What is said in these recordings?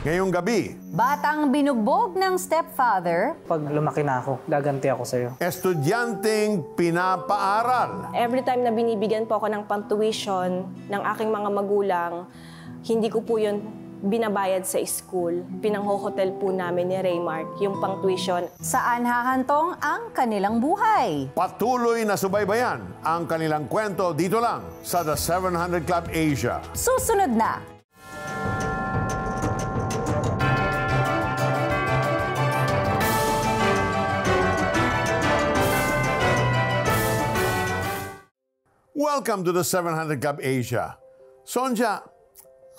Ngayong gabi, batang binugbog ng stepfather. Pag lumaki na ako, gaganti ako sa'yo. estudyanteng pinapaaral. Every time na binibigyan po ako ng pang-tuition ng aking mga magulang, hindi ko po yun binabayad sa school. Pinanghohotel po namin ni Raymark yung pang-tuition. Saan hahantong ang kanilang buhay? Patuloy na subaybayan ang kanilang kwento dito lang sa The 700 Club Asia. Susunod na! Welcome to the 700 Club Asia. Sonja,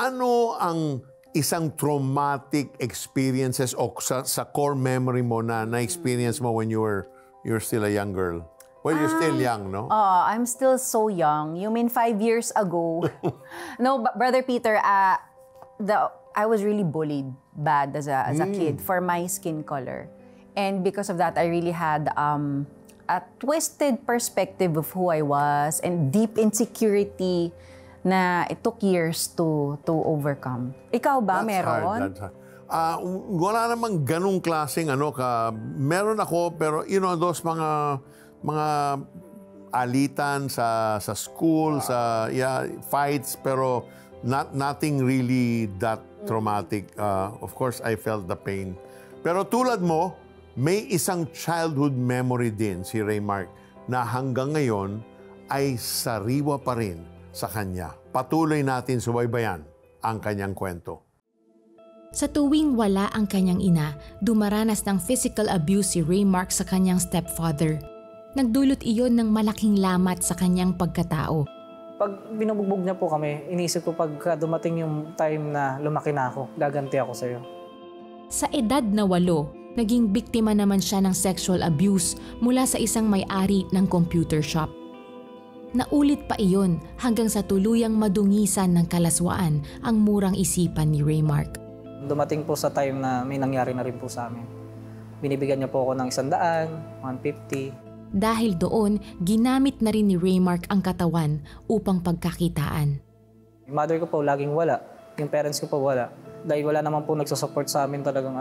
ano ang isang traumatic experiences o sa core memory mo na na-experience mo when you're still a young girl? Well, you're still young, no? I'm still so young. You mean 5 years ago? No, Brother Peter, I was really bullied bad as a kid for my skin color. And because of that, I really had a twisted perspective of who I was and deep insecurity na it took years to overcome. Ikaw ba, meron? That's hard. Wala namang ganung klaseng meron ako, pero those mga alitan sa school, fights, pero nothing really that traumatic. Of course, I felt the pain. Pero tulad mo, may isang childhood memory din si Raymark na hanggang ngayon ay sariwa pa rin sa kanya. Patuloy natin subaybayan ang kanyang kwento. Sa tuwing wala ang kanyang ina, dumaranas ng physical abuse si Raymark sa kanyang stepfather. Nagdulot iyon ng malaking lamat sa kanyang pagkatao. Pag binubugbog niya po kami, iniisip ko pag dumating yung time na lumaki na ako, gaganti ako sa'yo. Sa edad na 8, naging biktima naman siya ng sexual abuse mula sa isang may-ari ng computer shop. Naulit pa iyon hanggang sa tuluyang madungisan ng kalaswaan ang murang isipan ni Raymark. Dumating po sa time na may nangyari na rin po sa amin. Binibigyan niya po ako ng 100, 150. Dahil doon, ginamit na rin ni Raymark ang katawan upang pagkakitaan. Yung mother ko po laging wala, yung parents ko po wala. Dahil wala naman po nagsusupport sa amin talagang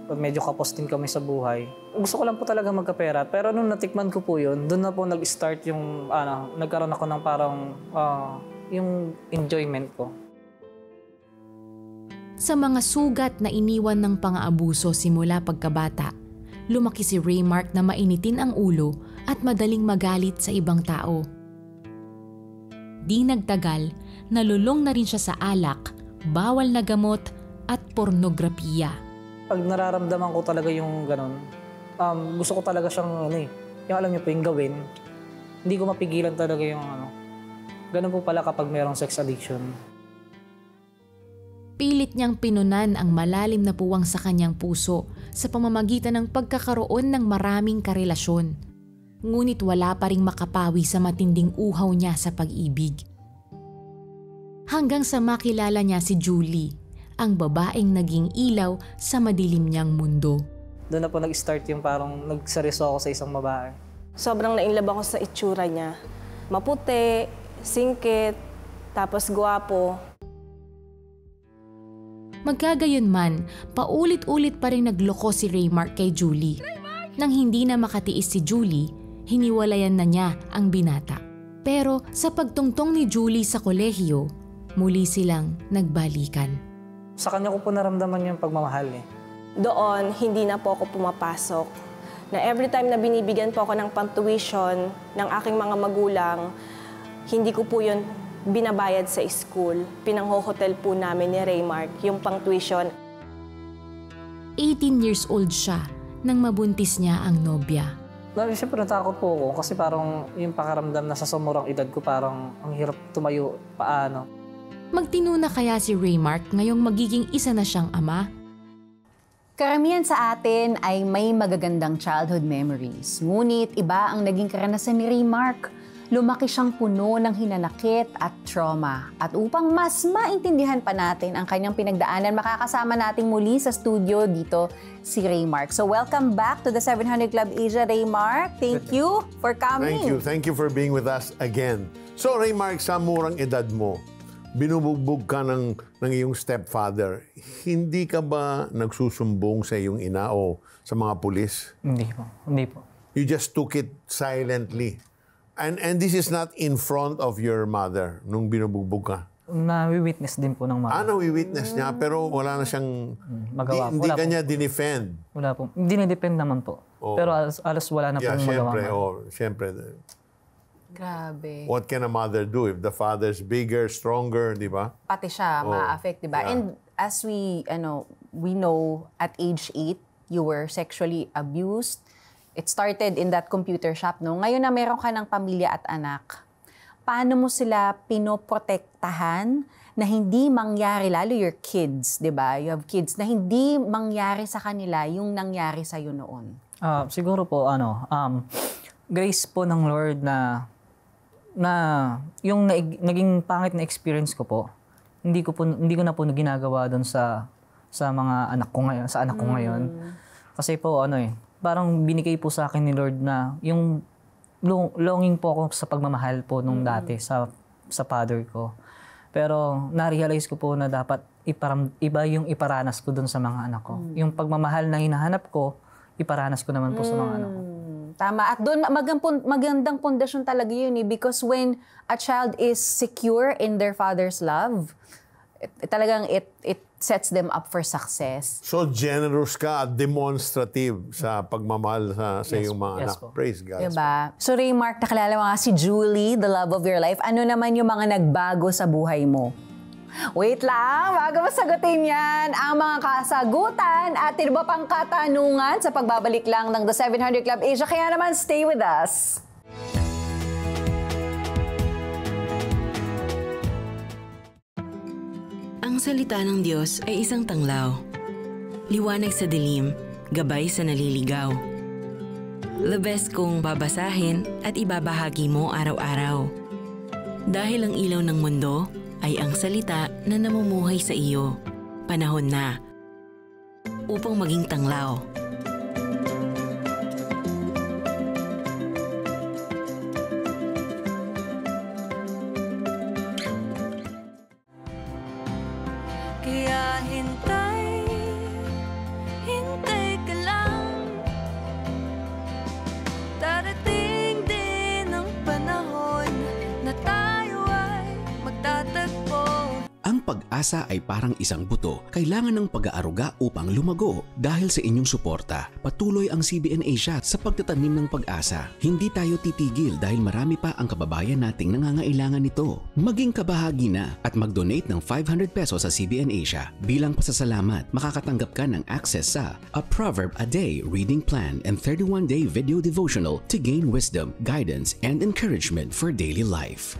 pag medyo kapos din kami sa buhay. Gusto ko lang po talaga magkapera. Pero nung natikman ko po yun, doon na po nag-start yung, nagkaroon ako ng parang, yung enjoyment ko. Sa mga sugat na iniwan ng pang-aabuso simula pagkabata, lumaki si Raymark na mainitin ang ulo at madaling magalit sa ibang tao. Di nagtagal, nalulong na rin siya sa alak, bawal na gamot at pornografiya. Pag nararamdaman ko talaga yung ganun, gusto ko talaga siyang yung alam niyo po yung gawin, hindi ko mapigilan talaga yung ganun po pala kapag mayroong sex addiction. Pilit niyang pinunan ang malalim na puwang sa kanyang puso sa pamamagitan ng pagkakaroon ng maraming karelasyon. Ngunit wala pa ring makapawi sa matinding uhaw niya sa pag-ibig. Hanggang sa makilala niya si Julie, ang babaeng naging ilaw sa madilim niyang mundo. Doon na po nag-start yung parang nagseryoso ako sa isang babae. Sobrang nainlove ako sa itsura niya. Maputi, singkit, tapos gwapo. Magkagayon man, paulit-ulit pa rin nagloko si Raymark kay Julie. Nang hindi na makatiis si Julie, hiniwalayan na niya ang binata. Pero sa pagtungtong ni Julie sa kolehiyo, muli silang nagbalikan. Sa kanya ko po naramdaman yung pagmamahal Doon, hindi na po ako pumapasok. Na every time na binibigyan po ako ng pang-tuition ng aking mga magulang, hindi ko po yun binabayad sa school. Pinanghohotel po namin ni Raymark yung pang-tuition. 18 years old siya nang mabuntis niya ang nobya. Siyempre natakot po ako kasi parang yung pakaramdam na sa sumurang edad ko parang ang hirap tumayo paano. Magtinuna kaya si Raymark ngayong magiging isa na siyang ama? Karamihan sa atin ay may magagandang childhood memories. Ngunit iba ang naging karanasan ni Raymark. Lumaki siyang puno ng hinanakit at trauma. At upang mas maintindihan pa natin ang kanyang pinagdaanan, makakasama nating muli sa studio dito si Raymark. So welcome back to the 700 Club Asia, Raymark. Thank you for coming. Thank you for being with us again. So Raymark, sa murang edad mo, binubugbog ka ng iyong stepfather, hindi ka ba nagsusumbong sa iyong ina o sa mga pulis? Hindi po. Hindi po. You just took it silently. And this is not in front of your mother nung binubugbog ka? Na-witness din po ng mama. Nawi-witness niya pero wala na siyang... magawa. Hindi Wala ka po. niya dinefend. Wala po. Dinidepend naman po. Oo. Pero alas wala na po yung magawa. Siyempre. Grabe. What can a mother do if the father's bigger, stronger, di ba? Pati siya ma-affect, di ba? Yeah. And as we know, at age 8, you were sexually abused. It started in that computer shop, no? Ngayon na meron ka ng pamilya at anak, paano mo sila pinoprotektahan na hindi mangyari, lalo your kids, di ba? You have kids, na hindi mangyari sa kanila yung nangyari sa'yo noon. Siguro po, grace po ng Lord na yung naging pangit na experience ko po, hindi ko na po ginagawa doon sa mga anak ko ngayon, sa anak ko ngayon. Kasi po parang binigay po sa akin ni Lord na yung longing po ako sa pagmamahal po nung dati sa father ko. Pero na-realize ko po na dapat iba yung iparanas ko doon sa mga anak ko. Yung pagmamahal na hinahanap ko, iparanas ko naman po sa mga anak ko. Tama. At doon, magandang pundasyon talaga yun because when a child is secure in their father's love, talagang it sets them up for success. So generous ka at demonstrative sa pagmamahal sa iyong mga anak. po. Praise God. Diba? So Raymark, nakilala mo nga si Julie, the love of your life. Ano naman yung mga nagbago sa buhay mo? Wait lang, bago mo sagutin yan, ang mga kasagutan at iba pang katanungan sa pagbabalik lang ng The 700 Club Asia. Kaya naman, stay with us. Ang salita ng Diyos ay isang tanglaw. Liwanag sa dilim, gabay sa naliligaw. The best kong babasahin at ibabahagi mo araw-araw. Dahil ang ilaw ng mundo ay ang salita na namumuhay sa iyo. Panahon na upang maging tanglaw. Kaya hintay ka lang. Darating din ang panahon na tayo ay magtatagpo. Ang pag-asa ay parang isang buto. Kailangan ng pag-aaruga upang lumago. Dahil sa inyong suporta, patuloy ang CBN Asia sa pagtatanim ng pag-asa. Hindi tayo titigil dahil marami pa ang kababayan nating nangangailangan nito. Maging kabahagi na at mag-donate ng 500 pesos sa CBN Asia. Bilang pasasalamat, makakatanggap ka ng access sa A Proverb a Day Reading Plan and 31-day video devotional to gain wisdom, guidance, and encouragement for daily life.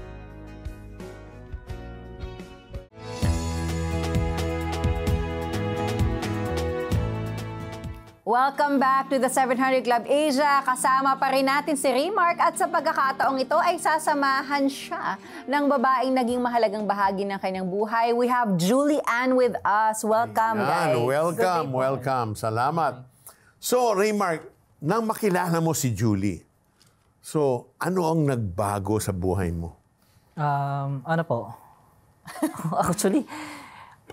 Welcome back to the 700 Club Asia. Kasama pa rin natin si Raymark at sa pagkakataong ito ay sasamahan siya ng babaeng naging mahalagang bahagi ng kanyang buhay. We have Julie Ann with us. Welcome, guys. Welcome. Salamat. So, Raymark, nang makilala mo si Julie, so, ano ang nagbago sa buhay mo? Ano po?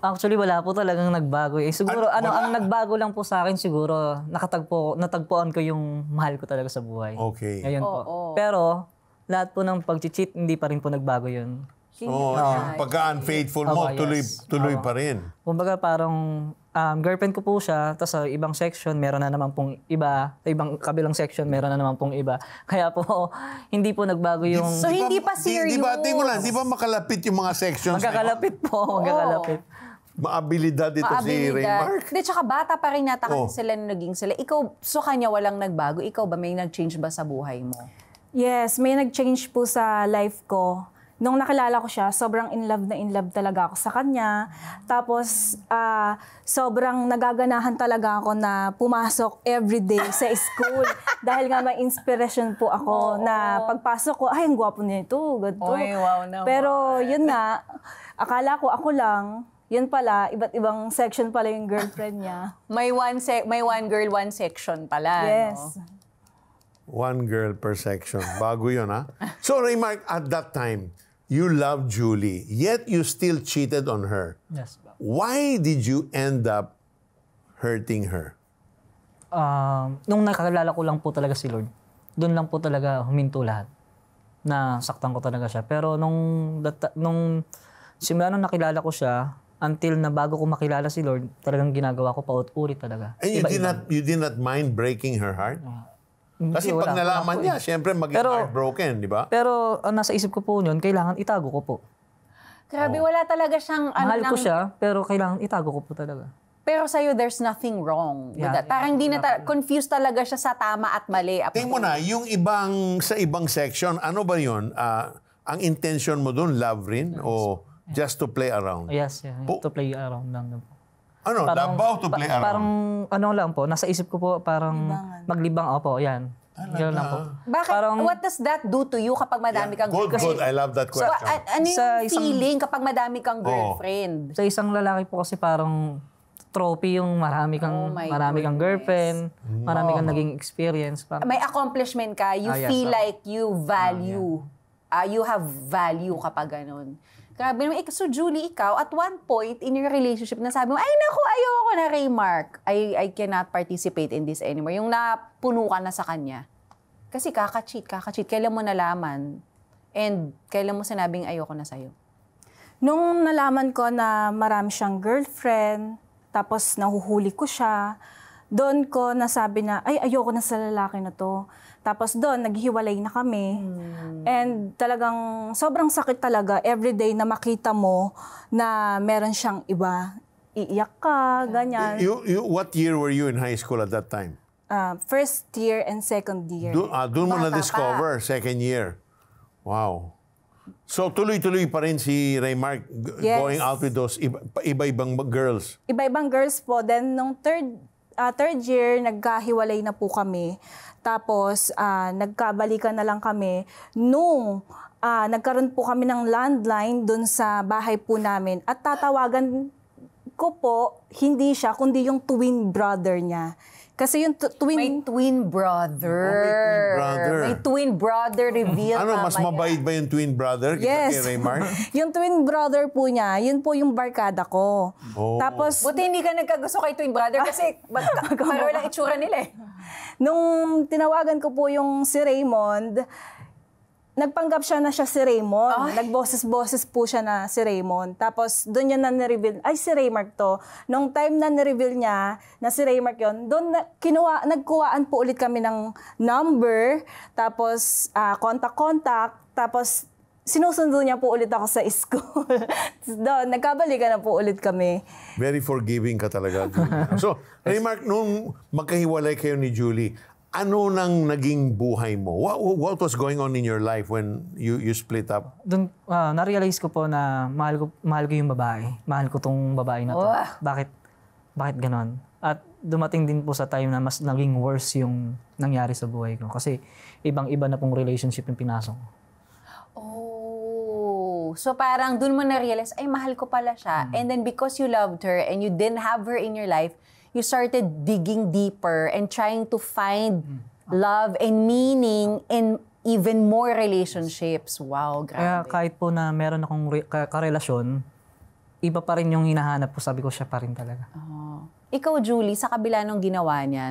Actually, wala po talagang nagbago. Siguro, ang nagbago lang po sa akin, siguro, natagpuan ko yung mahal ko talaga sa buhay. Okay. Ngayon po. Pero, lahat po ng pag-cheat, hindi pa rin po nagbago yun. Yung pagka-unfaithful mo, tuloy pa rin. Kumbaga, parang girlfriend ko po siya, tapos sa ibang section, meron na naman pong iba. Sa ibang kabilang section, meron na naman pong iba. Kaya po, hindi po nagbago yung... So, hindi pa serious. Di ba makalapit yung mga sections? Magkakalapit po, magkakalapit. Maabilidad ito si Raymark. Hindi, tsaka bata pa rin nata kasi sila naging sila. Ikaw, so kanya walang nagbago. Ikaw ba, may nag-change ba sa buhay mo? Yes, may nag-change po sa life ko. Nung nakilala ko siya, sobrang in love talaga ako sa kanya. Tapos, sobrang nagaganahan talaga ako na pumasok everyday sa school. Dahil nga may inspiration po ako na pagpasok ko, ay, ang gwapo niya ito. Oy, wow naman. Pero yun nga, akala ko ako lang, yun pala, iba't ibang section pala yung girlfriend niya. May one girl, one section pala. Yes. No? One girl per section. Bago yun, ha? So, Raymark, at that time, you love Julie, yet you still cheated on her. Yes po. Why did you end up hurting her? Nung nakakilala ko lang po talaga si Lord, doon lang po talaga huminto lahat. Nasaktan ko talaga siya. Pero nung simula nung nakilala ko siya, until na bago ko makilala si Lord, talagang ginagawa ko paulit-ulit talaga. And you did not mind breaking her heart? Kasi Hindi, pag wala nalaman po niya, siyempre maging heartbroken, di ba? Pero ang nasa isip ko po yun, kailangan itago ko po. Grabe, wala talaga siyang... Mahal ko siya, pero kailangan itago ko po talaga. Pero sa'yo, there's nothing wrong with that. Parang hindi na confused talaga siya sa tama at mali. Tingnan mo na, yung sa ibang section, ano ba yun? Ang intention mo dun, love rin? O just to play around? Yes, yeah. To play around lang po. Ano? Love to play around? Parang ano lang po, nasa isip ko po, parang maglibang, opo, yan. Yan lang po. Bakit? What does that do to you kapag madami kang Good. I love that question. So, ano yung feeling kapag madami kang girlfriend? Sa isang lalaki po kasi parang trophy yung marami kang girlfriend, marami kang naging experience. May accomplishment ka, you feel like you value, you have value kapag ganun. Grabe naman. So Julie, ikaw, at one point in your relationship, nasabi mo, ay naku, ayoko na Raymark. I cannot participate in this anymore. Yung napuno ka na sa kanya. Kasi kaka-cheat. Kailan mo nalaman? And kailan mo sinabing ayoko na sa'yo? Nung nalaman ko na marami siyang girlfriend, tapos nahuhuli ko siya, doon ko nasabi na, ay, ayoko na sa lalaki na to. Tapos doon, naghiwalay na kami. And talagang sobrang sakit talaga everyday na makita mo na meron siyang iba. Iiyak ka, ganyan. What year were you in high school at that time? First year and second year. Doon mo na-discover, second year. Wow. So, tuloy-tuloy pa rin si Raymark going out with those iba-ibang girls. Iba-ibang girls po. Then, nung third year, nagkahiwalay na po kami. Tapos, nagkabalikan na lang kami. Nung nagkaroon po kami ng landline dun sa bahay po namin. At tatawagan ko po, hindi siya, kundi yung twin brother niya. Kasi yung May twin brother. May twin brother reveal. Ano, mas mabait ba yung twin brother yes. kay Raymark? Yung twin brother po niya, yun po yung barkada ko. Tapos, buti hindi ka nagkagusto kay twin brother kasi pareho lang itsura nila eh. Nung tinawagan ko po yung si Raymond, nagpanggap siya na siya si Raymond. Nagboses-boses po siya na si Raymond. Tapos doon niya na ni-reveal, ay si Raymark to. Nung time na ni-reveal niya na si Raymark yun, doon nagkuhaan po ulit kami ng number, tapos contact, tapos sinusundo niya po ulit ako sa school. Doon, nagkabalikan na po ulit kami. Very forgiving ka talaga, Julie. So, Raymark, nung magkahiwalay kayo ni Julie, ano nang naging buhay mo? What was going on in your life when you split up? Doon, na-realize ko po na mahal ko yung babae. Mahal ko tong babae na to. Bakit ganon? At dumating din po sa time na mas naging worse yung nangyari sa buhay ko. Kasi ibang-iba na pong relationship yung pinasok ko. So parang dun mo na-realize, ay mahal ko pala siya. And then because you loved her and you didn't have her in your life, you started digging deeper and trying to find love and meaning in even more relationships. Wow, grabe. Kaya kahit po na meron akong karelasyon, iba pa rin yung hinahanap ko. Sabi ko, siya pa rin talaga. Ikaw, Julie, sa kabila nung ginawa niya,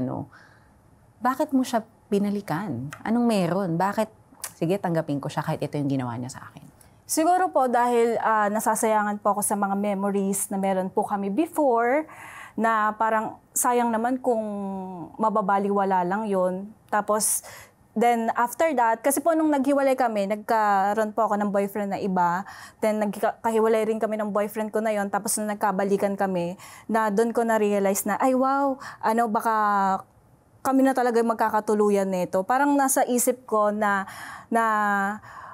bakit mo siya binalikan? Anong meron? Bakit, sige, tanggapin ko siya kahit ito yung ginawa niya sa akin? Siguro po dahil nasasayangan po ako sa mga memories na meron po kami before, na parang sayang naman kung mababaliwala lang yon. Tapos, then after that, kasi po nung naghiwalay kami, nagkaroon po ako ng boyfriend na iba. Then nagkahiwalay rin kami ng boyfriend ko na yon. Tapos nung nagkabalikan kami, na doon ko na-realize na, ay wow, baka kami na talaga magkakatuluyan nito. Parang nasa isip ko na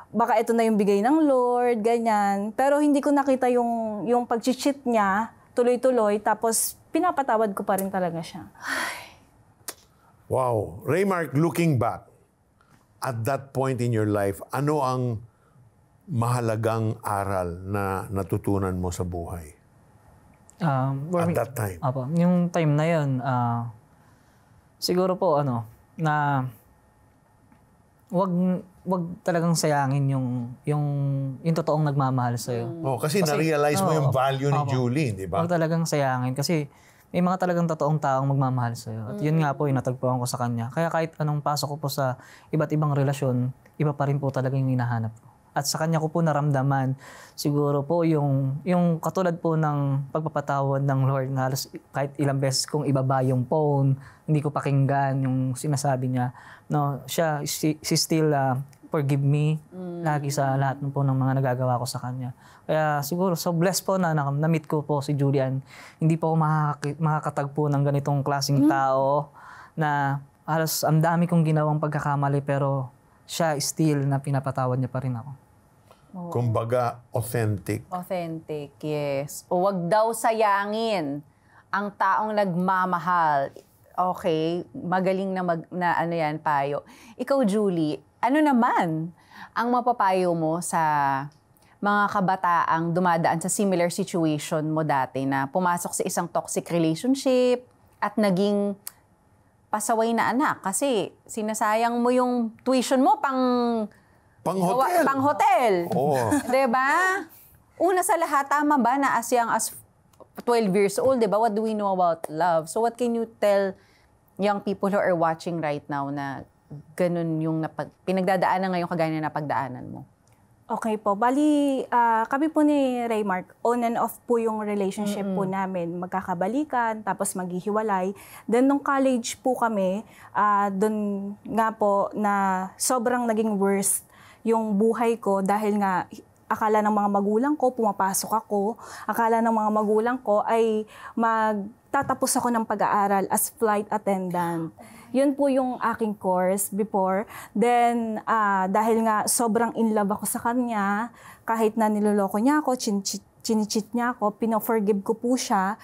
baka ito na yung bigay ng Lord, ganyan. Pero hindi ko nakita yung pag-cheat niya, tuloy-tuloy, tapos pinapatawad ko pa rin talaga siya. Wow. Raymark, looking back, at that point in your life, ano ang mahalagang aral na natutunan mo sa buhay? At that time? Apo, yung time na yun, siguro po, na wag talagang sayangin yung totoong nagmamahal sa'yo. Oh, kasi na-realize mo yung value ni Julie, di ba? Wag talagang sayangin kasi may mga talagang totoong taong magmamahal sa'yo. At yun nga po yung natagpuan ko sa kanya. Kaya kahit anong pasok ko po sa iba't ibang relasyon, iba pa rin po talaga yung hinahanap ko. At sa kanya ko po naramdaman siguro po yung katulad po ng pagpapatawad ng Lord na halos kahit ilang beses kong ibaba yung phone, hindi ko pakinggan yung sinasabi niya. No, she still forgive me lagi sa lahat po ng mga nagagawa ko sa kanya. Kaya siguro so blessed po na na-meet ko po si Julian. Hindi po ako makakatagpo ng ganitong klaseng tao na halos ang dami kong ginawang pagkakamali pero siya still na pinapatawad niya pa rin ako. Kumbaga, authentic. Authentic, yes. O wag daw sayangin ang taong nagmamahal. Okay, magaling na ano yan, payo. Ikaw, Julie, ano naman ang mapapayo mo sa mga kabataang dumadaan sa similar situation mo dati na pumasok sa isang toxic relationship at naging pasaway na anak kasi sinasayang mo yung tuition mo pang-hotel. Oo. Diba? Una sa lahat, tama ba na as young as 12 years old, diba? What do we know about love? So what can you tell young people who are watching right now na ganun yung pinagdadaanan ngayon kagaya na napagdaanan mo? Okay po. Bali, kami po ni Raymark, on and off po yung relationship po namin. Magkakabalikan, tapos maghihiwalay. Then, nung college po kami, doon nga po na sobrang naging worst yung buhay ko dahil nga akala ng mga magulang ko, pumapasok ako. Akala ng mga magulang ko ay magtatapos ako ng pag-aaral as flight attendant. Yun po yung aking course before. Then, dahil nga sobrang in love ako sa kanya, kahit na niloloko niya ako, chinichit niya ako, pino-forgive ko po siya,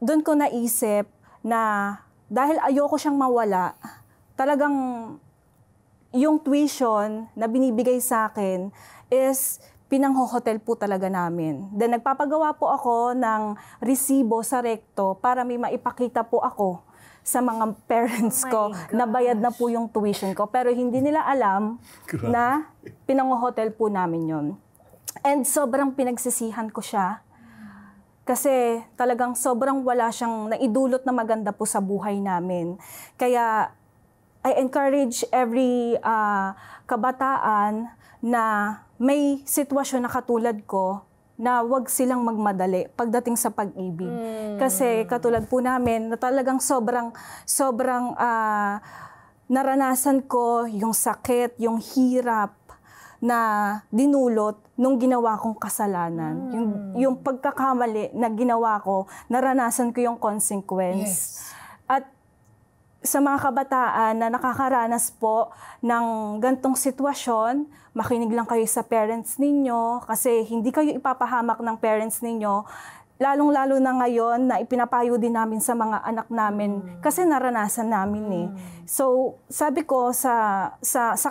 doon ko naisip na dahil ayoko siyang mawala, talagang yung tuition na binibigay sa akin is pinang-hotel po talaga namin. Then nagpapagawa po ako ng resibo sa Recto para may maipakita po ako sa mga parents ko na bayad na po yung tuition ko. Pero hindi nila alam na pinang-hotel po namin yon. And sobrang pinagsisihan ko siya kasi talagang sobrang wala siyang naidulot na maganda po sa buhay namin. Kaya I encourage every kabataan na may sitwasyon na katulad ko na wag silang magmadali pagdating sa pag-ibig. Kasi katulad po namin na talagang sobrang naranasan ko yung sakit, yung hirap na dinulot nung ginawa kong kasalanan. Yung pagkakamali na ginawa ko, naranasan ko yung consequence. Yes. At sa mga kabataan na nakakaranas po ng gantong sitwasyon, makinig lang kayo sa parents ninyo kasi hindi kayo ipapahamak ng parents ninyo. Lalong-lalo na ngayon na ipinapayo din namin sa mga anak namin kasi naranasan namin eh. So, sabi ko sa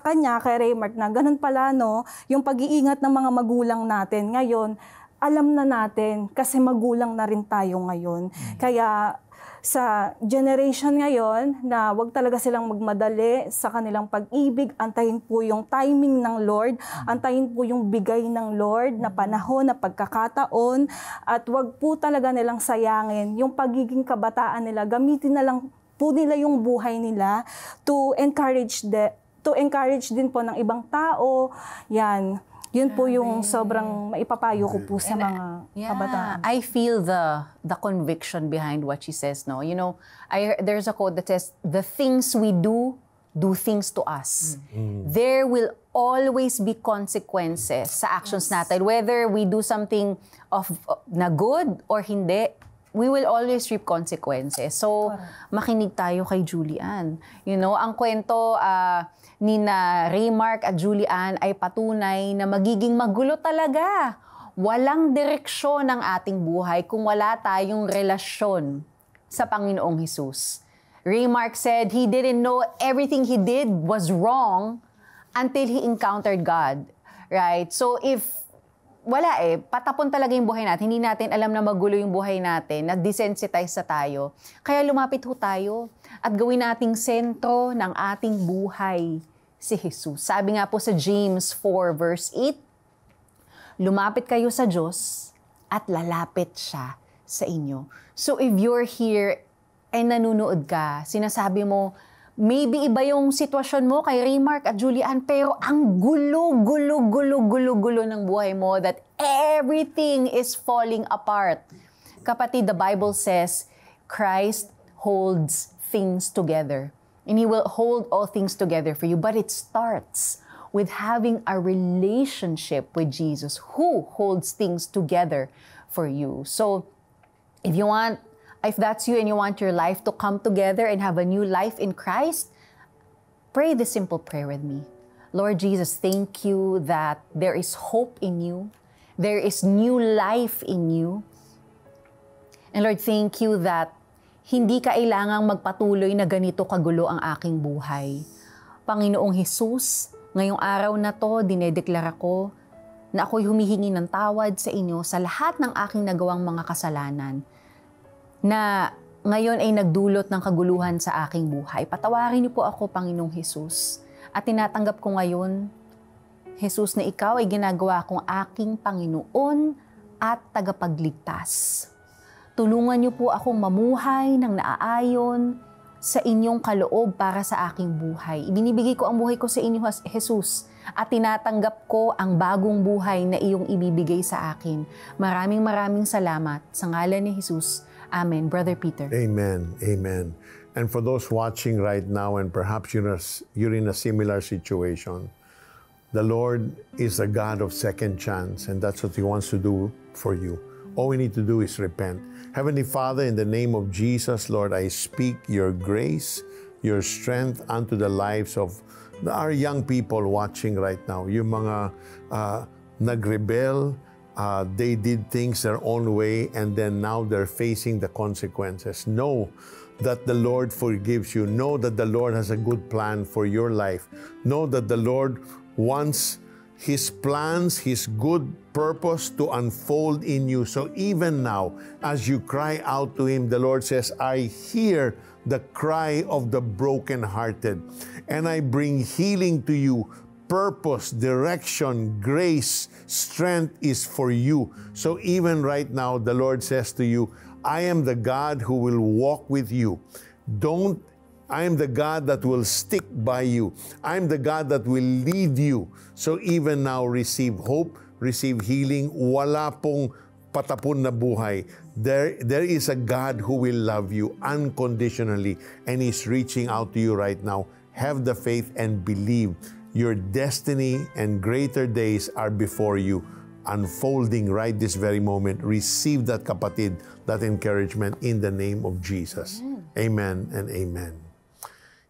kanya, kay Raymark, na ganun pala no, yung pag-iingat ng mga magulang natin ngayon, alam na natin kasi magulang na rin tayo ngayon. Kaya sa generation ngayon na wag talaga silang magmadali sa kanilang pag-ibig, antayin po yung timing ng Lord, antayin po yung bigay ng Lord na panahon, na pagkakataon, at wag po talaga nilang sayangin yung pagiging kabataan nila. Gamitin na lang po nila yung buhay nila to encourage din po ng ibang tao. Yan. Yun po yung sobrang maipapayo ko po sa mga kabataan. I feel the conviction behind what she says, no? You know, there's a quote that says, the things we do things to us. There will always be consequences sa actions natin. Whether we do something na good or hindi, we will always reap consequences. So, makinig tayo kay Julian. You know, ang kwento ni na Raymark at Julian ay patunay na magiging magulo talaga. Walang direksyon ang ating buhay kung wala tayong relasyon sa Panginoong Hesus. Raymark said he didn't know everything he did was wrong until he encountered God. Right? So if wala patapon talaga yung buhay natin. Hindi natin alam na magulo yung buhay natin, na desensitize na tayo. Kaya lumapit ho tayo at gawin nating sentro ng ating buhay si Jesus. Sabi nga po sa James 4 verse 8, lumapit kayo sa Diyos at lalapit siya sa inyo. So if you're here and nanunood ka, sinasabi mo, maybe iba yung sitwasyon mo kay Raymark at Julian, pero ang gulo ng buhay mo, that everything is falling apart. Kapatid, the Bible says, Christ holds things together. And He will hold all things together for you. But it starts with having a relationship with Jesus, who holds things together for you. So, if that's you and you want your life to come together and have a new life in Christ, pray this simple prayer with me. Lord Jesus, thank you that there is hope in you. There is new life in you. And Lord, thank you that hindi kailangang magpatuloy na ganito kagulo ang aking buhay. Panginoong Jesus, ngayong araw na to, dinedeklara ko na ako'y humihingi ng tawad sa inyo sa lahat ng aking nagawang mga kasalanan na ngayon ay nagdulot ng kaguluhan sa aking buhay. Patawarin niyo po ako, Panginoong Jesus. At tinatanggap ko ngayon, Jesus, na ikaw ay ginagawa kong aking Panginoon at tagapagligtas. Tulungan niyo po akong mamuhay ng naaayon sa inyong kaloob para sa aking buhay. Ibinibigay ko ang buhay ko sa inyo, Jesus, at tinatanggap ko ang bagong buhay na iyong ibibigay sa akin. Maraming salamat sa ngalan ni Jesus. Amen. Brother Peter. Amen. Amen. And for those watching right now, and perhaps you're in a similar situation, the Lord is a God of second chance, and that's what He wants to do for you. All we need to do is repent. Heavenly Father, in the name of Jesus, Lord, I speak your grace, your strength unto the lives of our young people watching right now. Yung mga nagrebel, they did things their own way, and then now they're facing the consequences. Know that the Lord forgives you. Know that the Lord has a good plan for your life. Know that the Lord wants His plans, His good purpose to unfold in you. So even now, as you cry out to Him, the Lord says, I hear the cry of the brokenhearted, and I bring healing to you. Purpose, direction, grace, strength is for you. So even right now, the Lord says to you, I am the God who will walk with you. I am the God that will stick by you. I am the God that will lead you. So even now, receive hope, receive healing. Wala pong patapon na buhay. There is a God who will love you unconditionally, and He's reaching out to you right now. Have the faith and believe. Your destiny and greater days are before you, unfolding right this very moment. Receive that, kapatid, that encouragement in the name of Jesus. Amen and amen.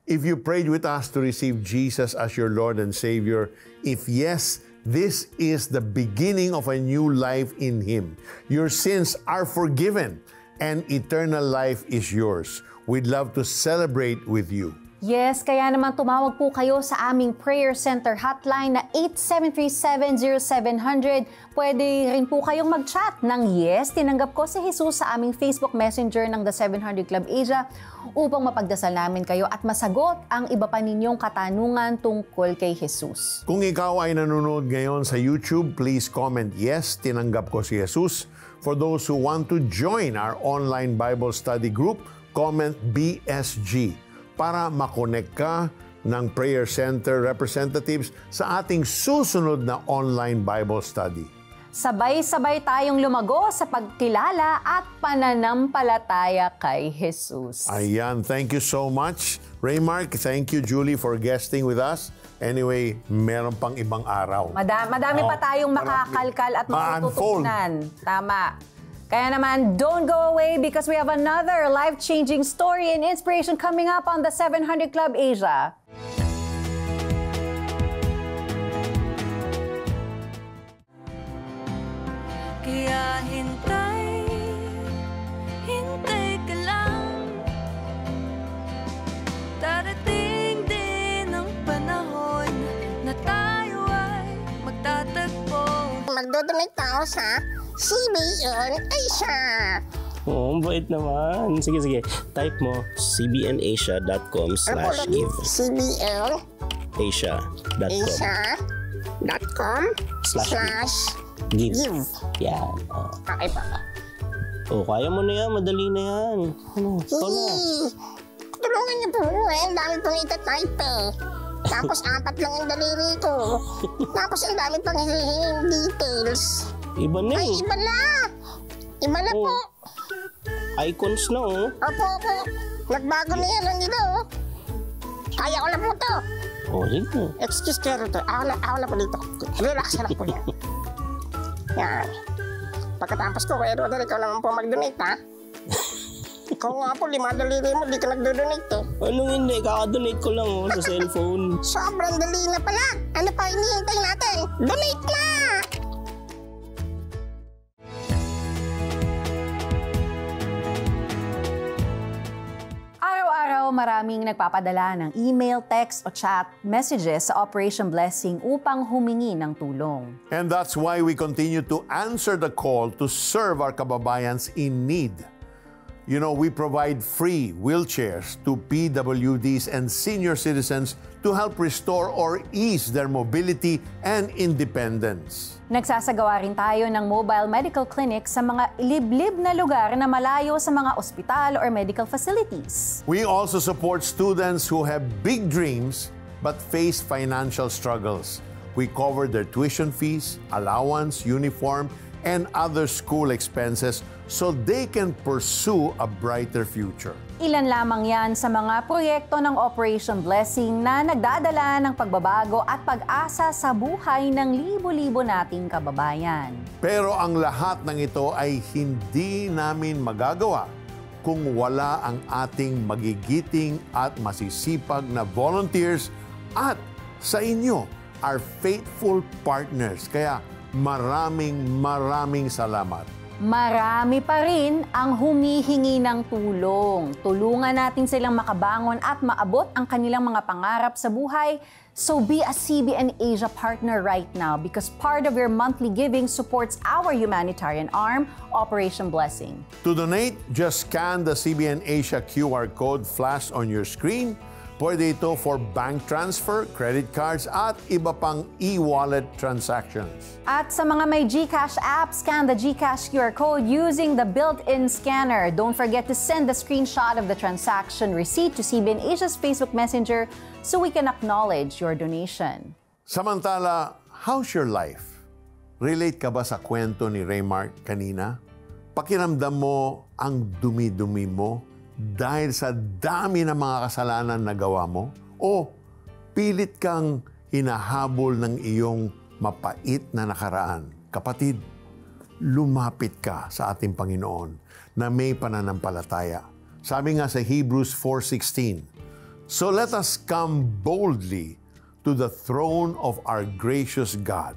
If you prayed with us to receive Jesus as your Lord and Savior, if yes, this is the beginning of a new life in Him. Your sins are forgiven and eternal life is yours. We'd love to celebrate with you. Yes, kaya naman tumawag po kayo sa aming Prayer Center hotline na 8737-0700. Pwede rin po kayong mag-chat ng Yes, tinanggap ko si Jesus sa aming Facebook Messenger ng The 700 Club Asia upang mapagdasal namin kayo at masagot ang iba pa ninyong katanungan tungkol kay Jesus. Kung ikaw ay nanonood ngayon sa YouTube, please comment Yes, tinanggap ko si Jesus. For those who want to join our online Bible study group, comment BSG. Para makonect ka ng Prayer Center representatives sa ating susunod na online Bible study. Sabay-sabay tayong lumago sa pagkilala at pananampalataya kay Jesus. Ayan, thank you so much. Raymark, thank you, Julie, for guesting with us. Anyway, meron pang ibang araw. Madami pa tayong makakalkal at matututunan. Tama. Kaya naman, don't go away because we have another life-changing story and inspiration coming up on the 700 Club Asia. Kaya hintay ka lang. Darating din ang panahon na tayo ay magtatagpo. Magdodonate tao sa CBN Asia. Oo, bait naman. Sige. Type mo cbnasia.com/give. CBN CBNasia.com. Asia.com/give. Yan. Okay pa. Kaya mo na yan. Madali na yan. Ikaw na. Tulungan niyo po. Ang dami pong itatype eh. Tapos 4 lang ang daliri ko. Tapos ang dami pang hihinging details. Iba na Ay, iba na. Iba na po. Icons na Opo. Nagbago na yan ang ilo. Kaya ko na po to. Sige. Excuse kero to. Ako na po dito. Relax na po yan. Yan. Pagkatapos ko, kaya Rodel, ikaw naman po mag-donate, ha? Ikaw nga po, 5 daliri mo, di ka nag-donate, eh. Anong hindi? Kaka-donate ko lang sa cellphone. Sobrang dali na pala. Ano pa hinihintay natin? Donate na! Araw-araw maraming nagpapadala ng email, text o chat messages sa Operation Blessing upang humingi ng tulong. And that's why we continue to answer the call to serve our kababayans in need. You know, we provide free wheelchairs to PWDs and senior citizens to help restore or ease their mobility and independence. Nagsasagawa rin tayo ng mobile medical clinic sa mga liblib na lugar na malayo sa mga ospital or medical facilities. We also support students who have big dreams but face financial struggles. We cover their tuition fees, allowance, uniform, and other school expenses so they can pursue a brighter future. Ilan lamang yan sa mga proyekto ng Operation Blessing na nagdadala ng pagbabago at pag-asa sa buhay ng libo-libo nating kababayan. Pero ang lahat ng ito ay hindi namin magagawa kung wala ang ating magigiting at masisipag na volunteers at sa inyo, our faithful partners. Kaya maraming salamat. Marami pa rin ang humihingi ng tulong. Tulungan natin silang makabangon at maabot ang kanilang mga pangarap sa buhay. So be a CBN Asia partner right now because part of your monthly giving supports our humanitarian arm, Operation Blessing. To donate, just scan the CBN Asia QR code flashed on your screen. Pwede ito for bank transfer, credit cards, at iba pang e-wallet transactions. At sa mga may GCash app, scan the GCash QR code using the built-in scanner. Don't forget to send the screenshot of the transaction receipt to CBN Asia's Facebook Messenger so we can acknowledge your donation. Samantala, how's your life? Relate ka ba sa kwento ni Raymark kanina? Pakiramdam mo ang dumi-dumi mo dahil sa dami ng mga kasalanan na gawa mo? O pilit kang hinahabol ng iyong mapait na nakaraan? Kapatid, lumapit ka sa ating Panginoon na may pananampalataya. Sabi nga sa Hebrews 4:16, "So let us come boldly to the throne of our gracious God.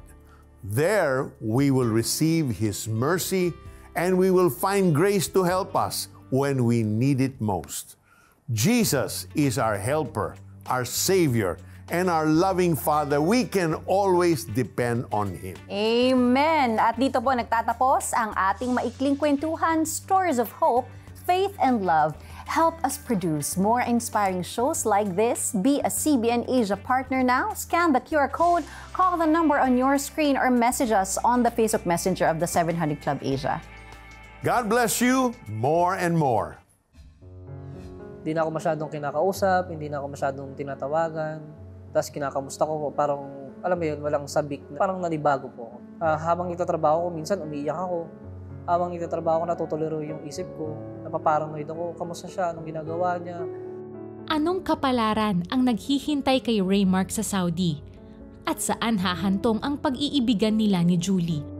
There we will receive His mercy and we will find grace to help us when we need it most." Jesus is our helper, our Savior, and our loving Father. We can always depend on Him. Amen! At dito po nagtatapos ang ating maikling kwentuhan, Stories of Hope, Faith and Love. Help us produce more inspiring shows like this. Be a CBN Asia partner now. Scan the QR code, call the number on your screen, or message us on the Facebook Messenger of the 700 Club Asia. God bless you more and more. Hindi na ako masyadong kinakausap, hindi na ako masyadong tinatawagan. Tapos kinakamusta ko, parang, alam mo yun, walang sabik. Parang nanibago po ako. Habang itatrabaho ko, minsan umiiyak ako. Habang itatrabaho ko, natutuliro yung isip ko. Napaparanoid ako, kamusta siya, anong ginagawa niya. Anong kapalaran ang naghihintay kay Raymark sa Saudi? At saan hahantong ang pag-iibigan nila ni Julie?